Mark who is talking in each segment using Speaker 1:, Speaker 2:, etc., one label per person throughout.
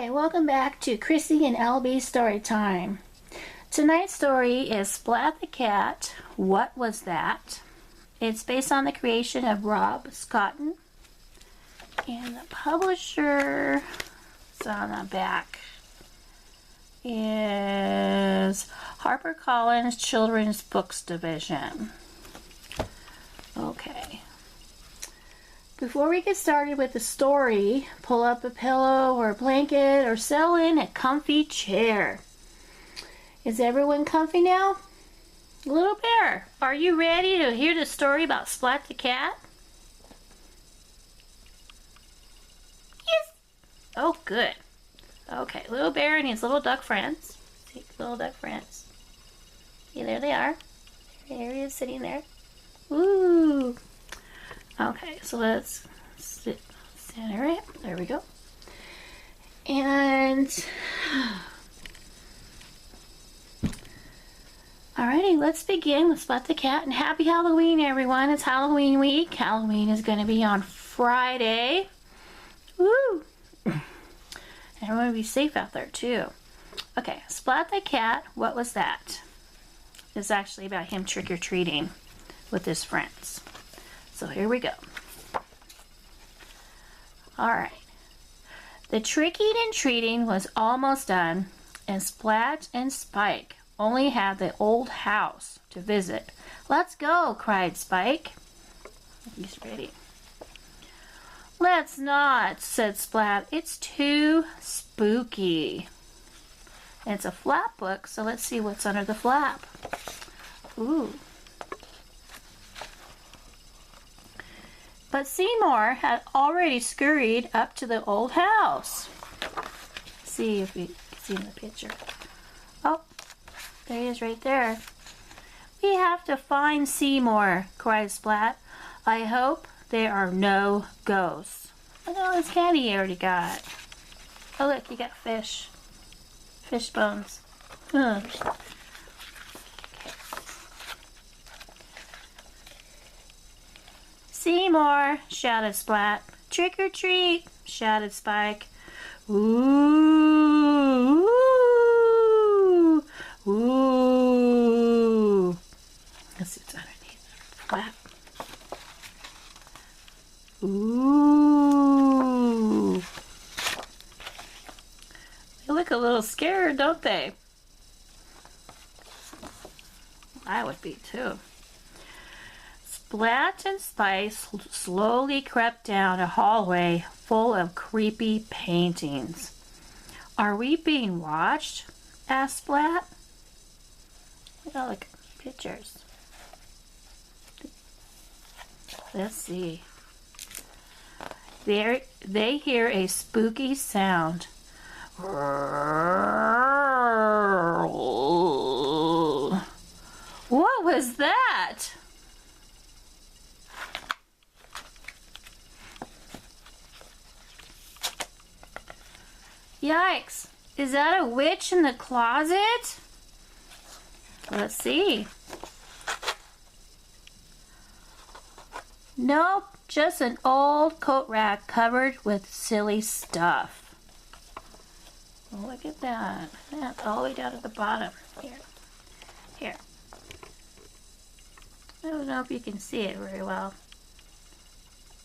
Speaker 1: Hi, welcome back to Chrissy and LB's story time. Tonight's story is Splat the Cat, What Was That? It's based on the creation of Rob Scotton. And the publisher is on the back is Harper Children's Books Division. Okay. Before we get started with the story, pull up a pillow or a blanket or settle in a comfy chair. Is everyone comfy now? Little Bear, are you ready to hear the story about Splat the Cat? Yes! Oh, good. Okay, Little Bear and his little duck friends. See, little duck friends. See, there they are. There he is sitting there. Woo! Okay, so let's center it. There we go. And alrighty, let's begin with Splat the Cat. And happy Halloween, everyone. It's Halloween week. Halloween is going to be on Friday. Woo! Everyone be safe out there, too. Okay, Splat the Cat, What Was That? It's actually about him trick-or-treating with his friends. So here we go. Alright. The tricking and treating was almost done, and Splat and Spike only had the old house to visit. Let's go, cried Spike. He's ready. Let's not, said Splat. It's too spooky. And it's a flap book, so let's see what's under the flap. Ooh. But Seymour had already scurried up to the old house. Let's see if we can see in the picture. Oh, there he is right there. We have to find Seymour, cried Splat. I hope there are no ghosts. Look at all this candy he already got. Oh, look, you got fish. Fish bones. Okay. Seymour, shouted Splat. Trick or treat, shouted Spike. Ooh, ooh, ooh. Let's see what's underneath the flap. Ooh. They look a little scared, don't they? I would be too. Splat and Spike slowly crept down a hallway full of creepy paintings. Are we being watched? Asked Splat. Oh, look, pictures. Let's see. There, they hear a spooky sound. What was that? Yikes! Is that a witch in the closet? Let's see. Nope, just an old coat rack covered with silly stuff. Oh, look at that. That's all the way down at the bottom. Here. I don't know if you can see it very well.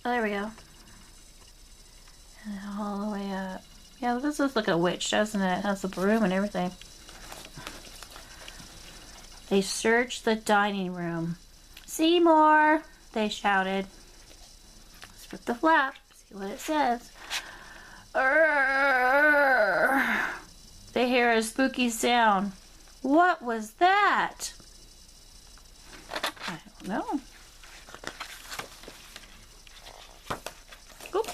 Speaker 1: Oh, there we go. And all the way up. Yeah, this looks like a witch, doesn't it? It has a broom and everything. They searched the dining room. Seymour, they shouted. Let's rip the flap, see what it says. They hear a spooky sound. What was that? I don't know. Oop.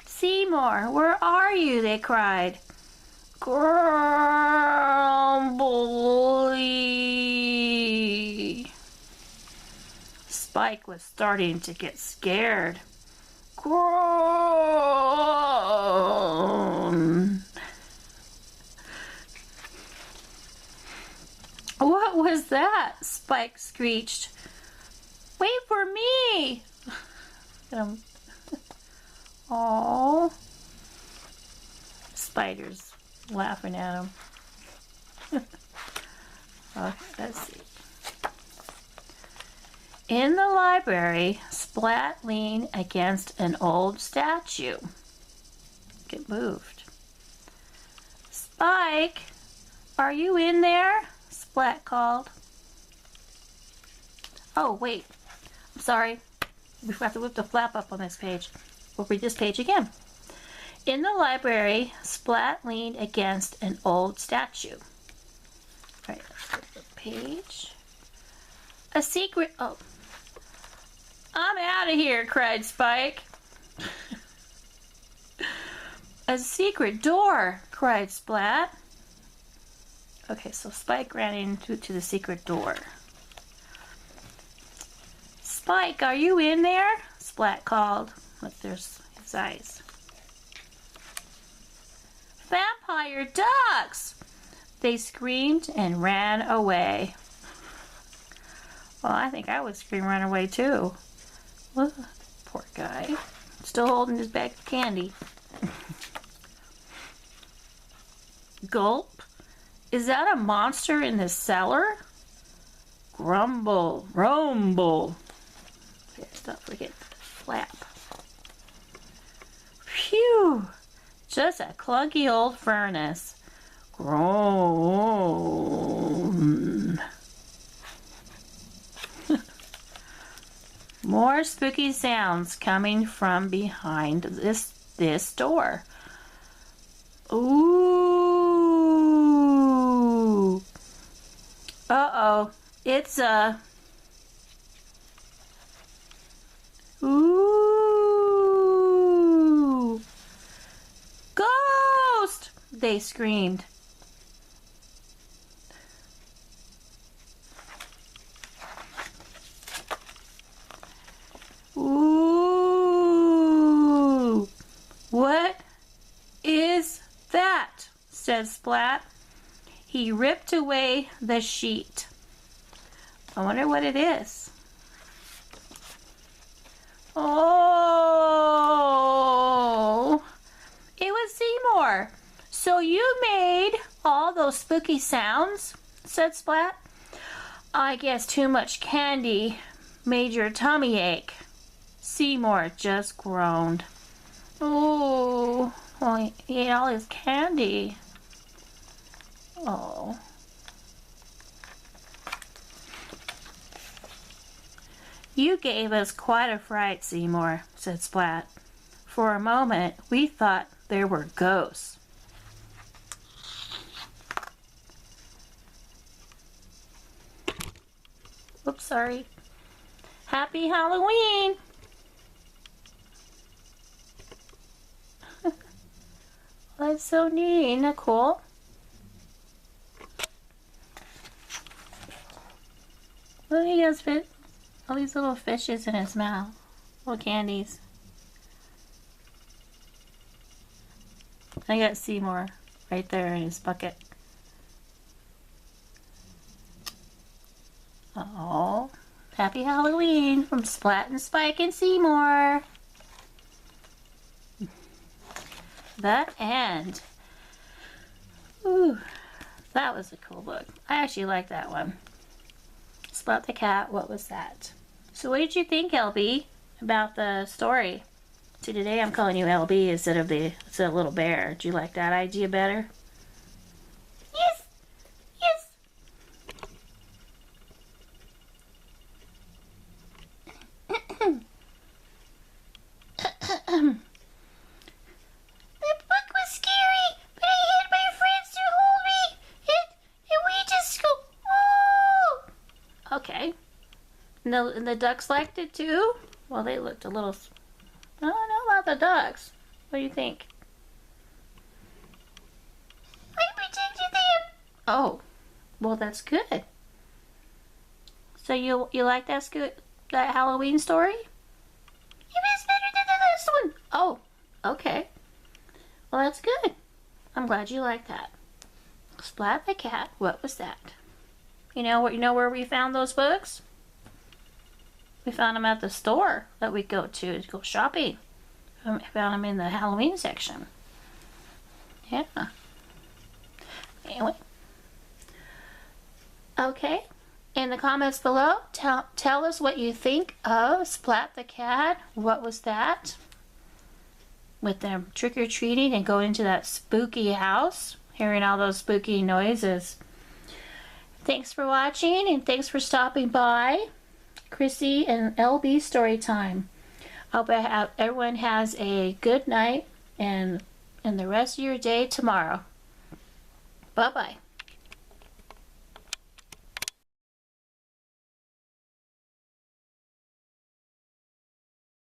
Speaker 1: Seymour, where are you? They cried. Grumbly. Spike was starting to get scared. Groan. What was that? Spike screeched. Wait for me. Oh. spiders laughing at him. Okay, let's see. In the library, Splat leaned against an old statue. Get moved. Spike, are you in there? Splat called. Oh, wait. I'm sorry. We have to lift the flap up on this page. We'll read this page again. In the library, Splat leaned against an old statue. All right, let's flip the page. A secret... Oh. I'm out of here, cried Spike. A secret door, cried Splat. Okay, so Spike ran into the secret door. Spike, are you in there? Splat called. Look, there's his eyes. Vampire ducks! They screamed and ran away. Well, I think I would scream and run away too. Well, poor guy. Still holding his bag of candy. Gulp. Is that a monster in the cellar? Grumble, rumble. Don't forget the flap. Phew! Just a clunky old furnace. Groan. More spooky sounds coming from behind this door. Ooh. Uh-oh. It's a... Ooh. Ghost! They screamed. Ooh. What is that? Said Splat. He ripped away the sheet. I wonder what it is. Oh, it was Seymour. So you made all those spooky sounds, said Splat. I guess too much candy made your tummy ache. Seymour just groaned. Oh, well, he ate all his candy. Oh. You gave us quite a fright, Seymour, said Splat. For a moment, we thought there were ghosts. Oops, sorry. Happy Halloween! That's so neat. Isn't that cool? Look, he has all these little fishes in his mouth. Little candies. I got Seymour right there in his bucket. Oh, happy Halloween from Splat and Spike and Seymour. The end. Ooh, that was a cool book. I actually like that one. Splat the cat, what was that? So what did you think, LB, about the story? See, today I'm calling you LB instead of little bear. Did you like that idea better? Yes! Yes! That book was scary, but I had my friends to hold me, and we just go, whoa! Okay. And the ducks liked it too? Well, they looked a little... I don't know about the ducks. What do you think? I protected them! Oh, well that's good. So you like that Halloween story? It was better than the last one. Oh, okay. Well, that's good. I'm glad you like that. Splat the cat. What was that? You know where we found those books? We found them at the store that we go to go shopping. I found them in the Halloween section. Yeah. Anyway. Okay. In the comments below, tell us what you think of Splat the cat. What was that? With them trick-or-treating and going into that spooky house, hearing all those spooky noises. Thanks for watching and thanks for stopping by. Chrissy and LB Storytime. I hope everyone has a good night and the rest of your day tomorrow. Bye-bye.